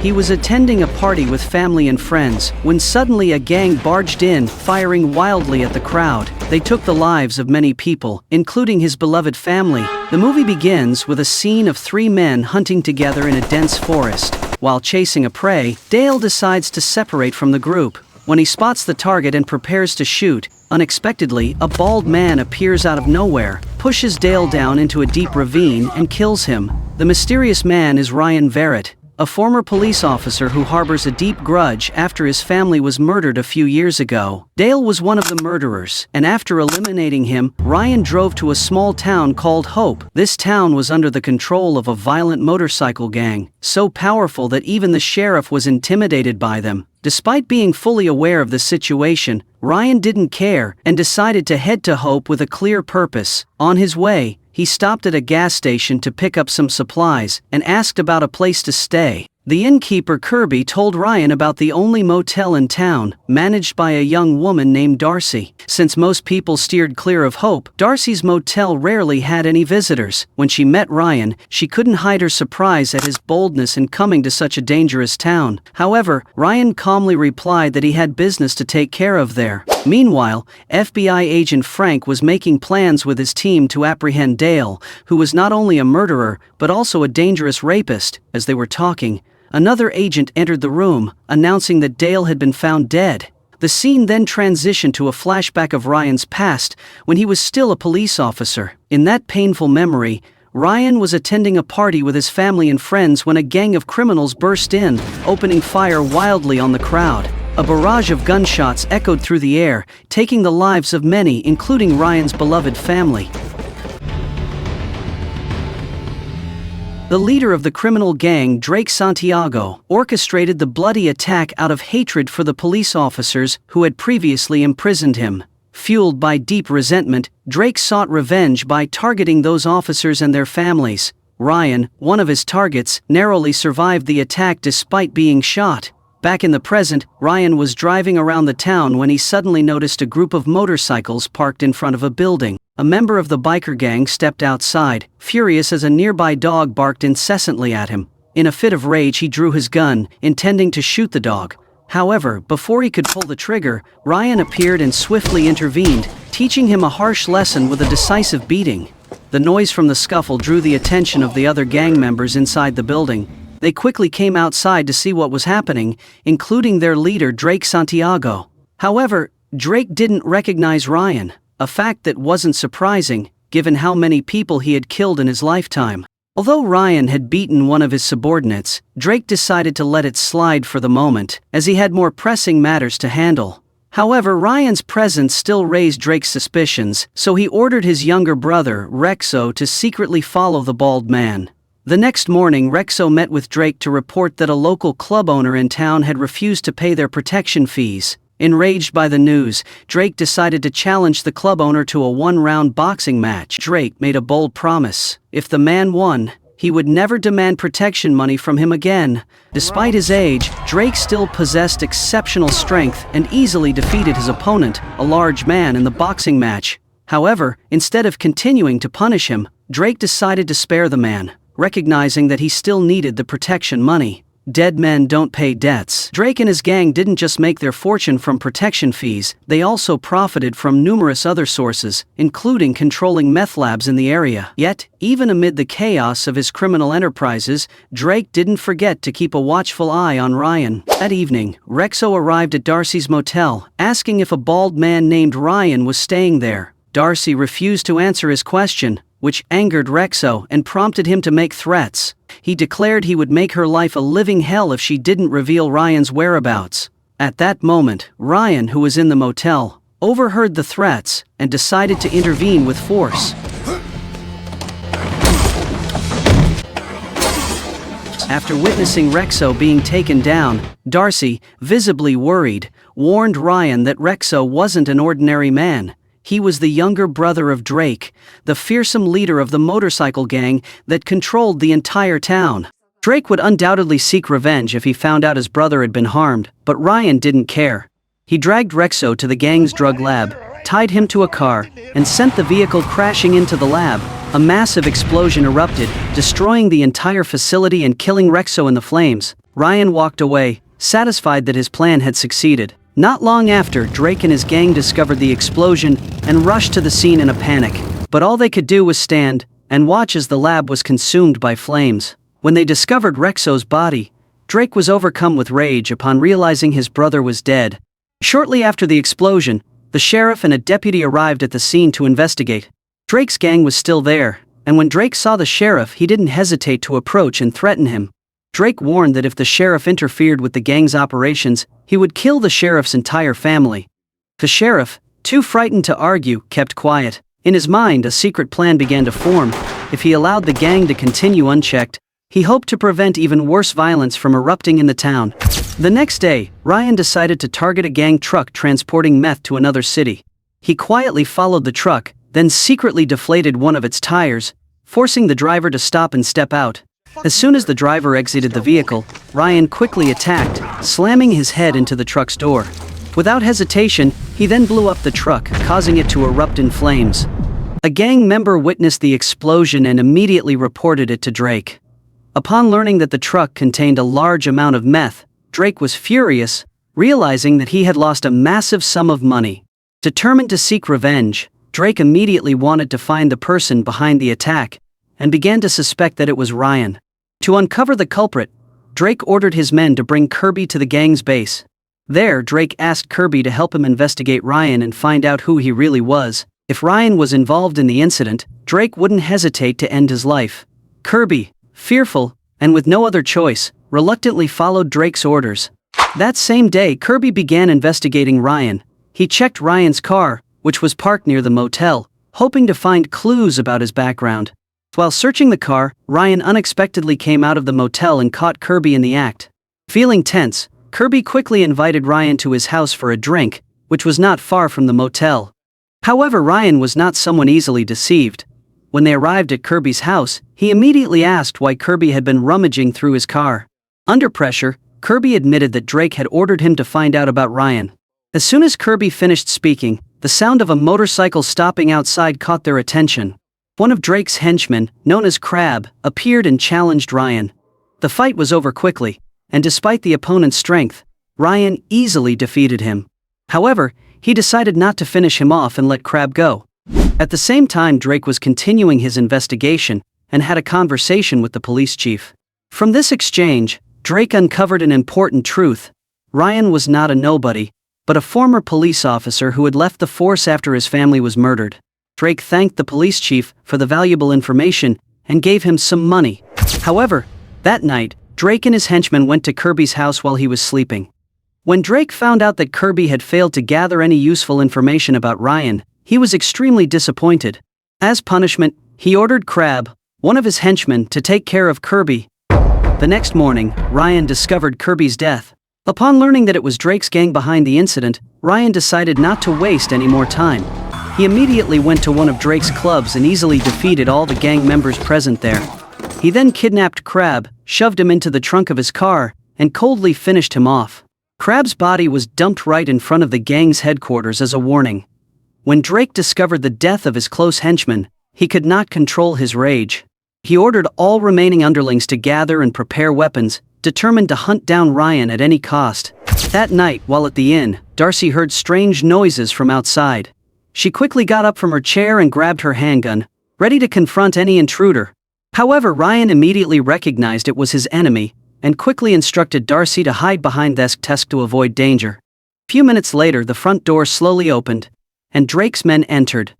He was attending a party with family and friends when suddenly a gang barged in, firing wildly at the crowd. They took the lives of many people, including his beloved family. The movie begins with a scene of three men hunting together in a dense forest. While chasing a prey, Dale decides to separate from the group. When he spots the target and prepares to shoot, unexpectedly, a bald man appears out of nowhere, pushes Dale down into a deep ravine, and kills him. The mysterious man is Ryan Verrett, a former police officer who harbors a deep grudge after his family was murdered a few years ago. Dale was one of the murderers, and after eliminating him, Ryan drove to a small town called Hope. This town was under the control of a violent motorcycle gang, so powerful that even the sheriff was intimidated by them. Despite being fully aware of the situation, Ryan didn't care and decided to head to Hope with a clear purpose. On his way, he stopped at a gas station to pick up some supplies and asked about a place to stay. The innkeeper Kirby told Ryan about the only motel in town, managed by a young woman named Darcy. Since most people steered clear of Hope, Darcy's motel rarely had any visitors. When she met Ryan, she couldn't hide her surprise at his boldness in coming to such a dangerous town. However, Ryan calmly replied that he had business to take care of there. Meanwhile, FBI agent Frank was making plans with his team to apprehend Dale, who was not only a murderer, but also a dangerous rapist. As they were talking, another agent entered the room, announcing that Dale had been found dead. The scene then transitioned to a flashback of Ryan's past, when he was still a police officer. In that painful memory, Ryan was attending a party with his family and friends when a gang of criminals burst in, opening fire wildly on the crowd. A barrage of gunshots echoed through the air, taking the lives of many, including Ryan's beloved family. The leader of the criminal gang, Drake Santiago, orchestrated the bloody attack out of hatred for the police officers who had previously imprisoned him. Fueled by deep resentment, Drake sought revenge by targeting those officers and their families. Ryan, one of his targets, narrowly survived the attack despite being shot. Back in the present, Ryan was driving around the town when he suddenly noticed a group of motorcycles parked in front of a building. A member of the biker gang stepped outside, furious as a nearby dog barked incessantly at him. In a fit of rage, he drew his gun, intending to shoot the dog. However, before he could pull the trigger, Ryan appeared and swiftly intervened, teaching him a harsh lesson with a decisive beating. The noise from the scuffle drew the attention of the other gang members inside the building. They quickly came outside to see what was happening, including their leader Drake Santiago. However, Drake didn't recognize Ryan, a fact that wasn't surprising, given how many people he had killed in his lifetime. Although Ryan had beaten one of his subordinates, Drake decided to let it slide for the moment, as he had more pressing matters to handle. However, Ryan's presence still raised Drake's suspicions, so he ordered his younger brother, Rexo, to secretly follow the bald man. The next morning, Rexo met with Drake to report that a local club owner in town had refused to pay their protection fees. Enraged by the news, Drake decided to challenge the club owner to a one-round boxing match. Drake made a bold promise. If the man won, he would never demand protection money from him again. Despite his age, Drake still possessed exceptional strength and easily defeated his opponent, a large man, in the boxing match. However, instead of continuing to punish him, Drake decided to spare the man, recognizing that he still needed the protection money. Dead men don't pay debts. Drake and his gang didn't just make their fortune from protection fees, they also profited from numerous other sources, including controlling meth labs in the area. Yet, even amid the chaos of his criminal enterprises, Drake didn't forget to keep a watchful eye on Ryan. That evening, Rexo arrived at Darcy's motel, asking if a bald man named Ryan was staying there. Darcy refused to answer his question, which angered Rexo and prompted him to make threats. He declared he would make her life a living hell if she didn't reveal Ryan's whereabouts. At that moment, Ryan, who was in the motel, overheard the threats and decided to intervene with force. After witnessing Rexo being taken down, Darcy, visibly worried, warned Ryan that Rexo wasn't an ordinary man. He was the younger brother of Drake, the fearsome leader of the motorcycle gang that controlled the entire town. Drake would undoubtedly seek revenge if he found out his brother had been harmed, but Ryan didn't care. He dragged Rexo to the gang's drug lab, tied him to a car, and sent the vehicle crashing into the lab. A massive explosion erupted, destroying the entire facility and killing Rexo in the flames. Ryan walked away, satisfied that his plan had succeeded. Not long after, Drake and his gang discovered the explosion and rushed to the scene in a panic. But all they could do was stand and watch as the lab was consumed by flames. When they discovered Rexo's body, Drake was overcome with rage upon realizing his brother was dead. Shortly after the explosion, the sheriff and a deputy arrived at the scene to investigate. Drake's gang was still there, and when Drake saw the sheriff, he didn't hesitate to approach and threaten him. Drake warned that if the sheriff interfered with the gang's operations, he would kill the sheriff's entire family. The sheriff, too frightened to argue, kept quiet. In his mind, a secret plan began to form. If he allowed the gang to continue unchecked, he hoped to prevent even worse violence from erupting in the town. The next day, Ryan decided to target a gang truck transporting meth to another city. He quietly followed the truck, then secretly deflated one of its tires, forcing the driver to stop and step out. As soon as the driver exited the vehicle, Ryan quickly attacked, slamming his head into the truck's door. Without hesitation, he then blew up the truck, causing it to erupt in flames. A gang member witnessed the explosion and immediately reported it to Drake. Upon learning that the truck contained a large amount of meth, Drake was furious, realizing that he had lost a massive sum of money. Determined to seek revenge, Drake immediately wanted to find the person behind the attack, and began to suspect that it was Ryan. To uncover the culprit, Drake ordered his men to bring Kirby to the gang's base. There, Drake asked Kirby to help him investigate Ryan and find out who he really was. If Ryan was involved in the incident, Drake wouldn't hesitate to end his life. Kirby, fearful, and with no other choice, reluctantly followed Drake's orders. That same day, Kirby began investigating Ryan. He checked Ryan's car, which was parked near the motel, hoping to find clues about his background. While searching the car, Ryan unexpectedly came out of the motel and caught Kirby in the act. Feeling tense, Kirby quickly invited Ryan to his house for a drink, which was not far from the motel. However, Ryan was not someone easily deceived. When they arrived at Kirby's house, he immediately asked why Kirby had been rummaging through his car. Under pressure, Kirby admitted that Drake had ordered him to find out about Ryan. As soon as Kirby finished speaking, the sound of a motorcycle stopping outside caught their attention. One of Drake's henchmen, known as Crab, appeared and challenged Ryan. The fight was over quickly, and despite the opponent's strength, Ryan easily defeated him. However, he decided not to finish him off and let Crab go. At the same time, Drake was continuing his investigation and had a conversation with the police chief. From this exchange, Drake uncovered an important truth. Ryan was not a nobody, but a former police officer who had left the force after his family was murdered. Drake thanked the police chief for the valuable information and gave him some money. However, that night, Drake and his henchmen went to Kirby's house while he was sleeping. When Drake found out that Kirby had failed to gather any useful information about Ryan, he was extremely disappointed. As punishment, he ordered Crab, one of his henchmen, to take care of Kirby. The next morning, Ryan discovered Kirby's death. Upon learning that it was Drake's gang behind the incident, Ryan decided not to waste any more time. He immediately went to one of Drake's clubs and easily defeated all the gang members present there. He then kidnapped Crab, shoved him into the trunk of his car, and coldly finished him off. Crab's body was dumped right in front of the gang's headquarters as a warning. When Drake discovered the death of his close henchman, he could not control his rage. He ordered all remaining underlings to gather and prepare weapons, determined to hunt down Ryan at any cost. That night, while at the inn, Darcy heard strange noises from outside. She quickly got up from her chair and grabbed her handgun, ready to confront any intruder. However, Ryan immediately recognized it was his enemy, and quickly instructed Darcy to hide behind the desk to avoid danger. A few minutes later, the front door slowly opened, and Drake's men entered.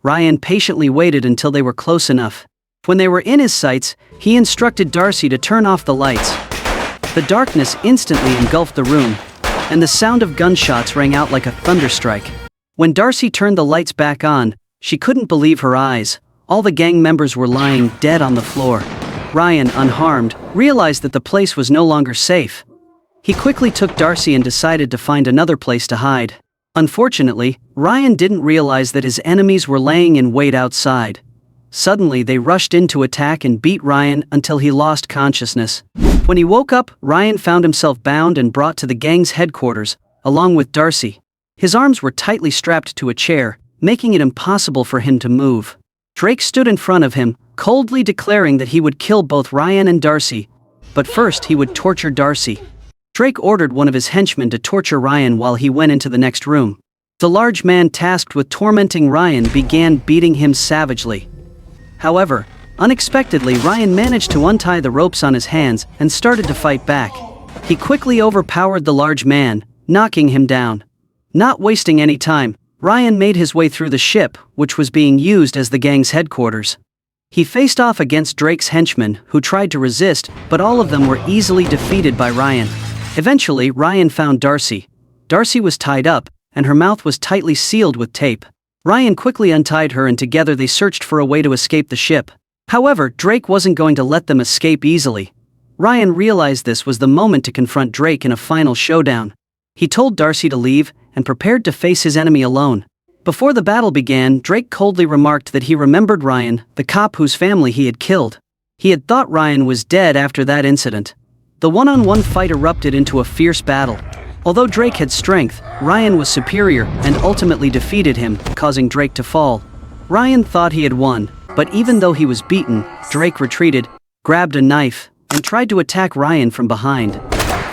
Ryan patiently waited until they were close enough. When they were in his sights, he instructed Darcy to turn off the lights. The darkness instantly engulfed the room, and the sound of gunshots rang out like a thunderstrike. When Darcy turned the lights back on, she couldn't believe her eyes. All the gang members were lying dead on the floor. Ryan, unharmed, realized that the place was no longer safe. He quickly took Darcy and decided to find another place to hide. Unfortunately, Ryan didn't realize that his enemies were laying in wait outside. Suddenly, they rushed in to attack and beat Ryan until he lost consciousness. When he woke up, Ryan found himself bound and brought to the gang's headquarters, along with Darcy. His arms were tightly strapped to a chair, making it impossible for him to move. Drake stood in front of him, coldly declaring that he would kill both Ryan and Darcy, but first he would torture Darcy. Drake ordered one of his henchmen to torture Ryan while he went into the next room. The large man tasked with tormenting Ryan began beating him savagely. However, unexpectedly Ryan managed to untie the ropes on his hands and started to fight back. He quickly overpowered the large man, knocking him down. Not wasting any time, Ryan made his way through the ship, which was being used as the gang's headquarters. He faced off against Drake's henchmen, who tried to resist, but all of them were easily defeated by Ryan. Eventually, Ryan found Darcy. Darcy was tied up, and her mouth was tightly sealed with tape. Ryan quickly untied her and together they searched for a way to escape the ship. However, Drake wasn't going to let them escape easily. Ryan realized this was the moment to confront Drake in a final showdown. He told Darcy to leave and prepared to face his enemy alone. Before the battle began, Drake coldly remarked that he remembered Ryan, the cop whose family he had killed. He had thought Ryan was dead after that incident. The one-on-one fight erupted into a fierce battle. Although Drake had strength, Ryan was superior and ultimately defeated him, causing Drake to fall. Ryan thought he had won, but even though he was beaten, Drake retreated, grabbed a knife, and tried to attack Ryan from behind.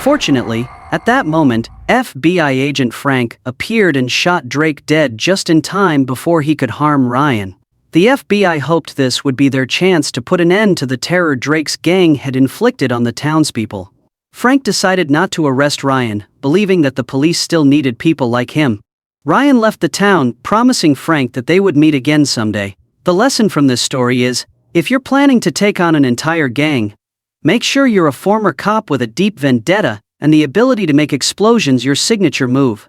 Fortunately, at that moment, FBI agent Frank appeared and shot Drake dead just in time before he could harm Ryan. The FBI hoped this would be their chance to put an end to the terror Drake's gang had inflicted on the townspeople. Frank decided not to arrest Ryan, believing that the police still needed people like him. Ryan left the town, promising Frank that they would meet again someday. The lesson from this story is, if you're planning to take on an entire gang, make sure you're a former cop with a deep vendetta and the ability to make explosions your signature move.